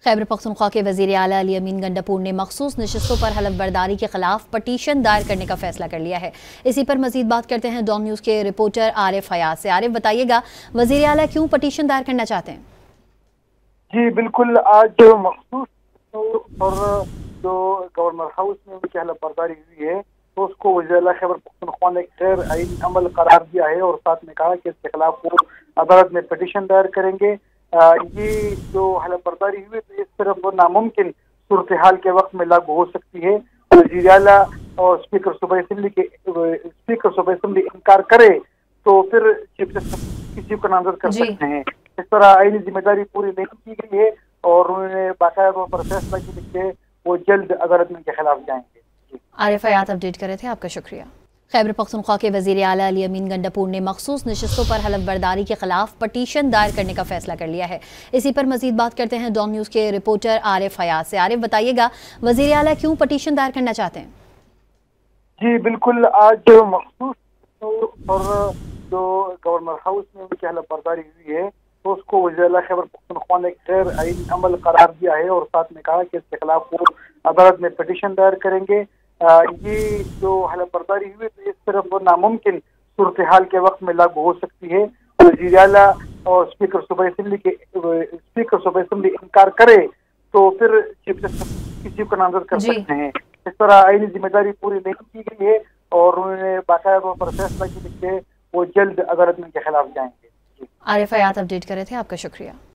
खैबर पख्तूनख्वा के वज़ीर आला अली अमीन गंडापुर ने मखसूस नशिस्तों पर हलफ बर्दारी के खिलाफ पटीशन दायर करने का फैसला कर लिया है। इसी पर मजीद बात करते हैं डॉन न्यूज़ के रिपोर्टर आरिफ हयात से। आरिफ, बताइएगा वज़ीर आला क्यों पटीशन दायर करना चाहते हैं? जी बिल्कुल, आज मखसूस और जो गवर्नर हाउस में उनकी हलफ बर्दारी हुई है तो उसको वज़ीर आला खैबर पख्तूनख्वा ने गैर आईनी अमल करार दिया है और साथ में कहा कि इसके खिलाफ वो अदालत में पटिशन दायर करेंगे। ये जो हलफ बर्दारी हुई तो इस सिर्फ नामुमकिन सूरत हाल के वक्त में लागू हो सकती है। वज़ीर आला और स्पीकर सूबाई असेंबली इनकार करे तो फिर चीफ जस्टिस किसी को नामजद कर सकते हैं। इस तरह आईनी जिम्मेदारी पूरी नहीं की गई है और उन्होंने बाकायदा तौर पर फैसला किया कि वो जल्द अदालत में के खिलाफ जाएंगे। आरिफ हयात अपडेट कर रहे थे, आपका शुक्रिया। खैबर पख्तूनख्वा के वज़ीर आला अली अमीन गंडापुर ने मखसूस नशिस्तों पर हलफ बर्दारी के खिलाफ पटीशन दायर करने का फैसला कर लिया है। इसी पर मजीद बात करते हैं डॉन न्यूज़ के रिपोर्टर आरिफ हयात से। आरिफ, बताइएगा वज़ीर आला क्यों पटीशन दायर करना चाहते हैं? जी बिल्कुल, आज मखसूस और जो गवर्नर हाउस में उनकी हलफ बर्दारी हुई है तो उसको वज़ीर आला खैबर पख्तूनख्वा ने गैर आईनी अमल करार दिया है और साथ में कहा कि इसके खिलाफ वो अदालत में पटिशन दायर करेंगे। ये जो हलफ बर्दारी हुई तो इस सिर्फ नामुमकिन सूरत हाल के वक्त में लागू हो सकती है। वज़ीर आला और स्पीकर सूबाई असेंबली इनकार करे तो फिर चीफ जस्टिस किसी को नामजद कर सकते हैं। इस तरह आईनी जिम्मेदारी पूरी नहीं की गई है और उन्होंने बाकायदा तौर पर फैसला किया कि वो जल्द अदालत में के खिलाफ जाएंगे। आरिफ हयात अपडेट कर रहे थे, आपका शुक्रिया।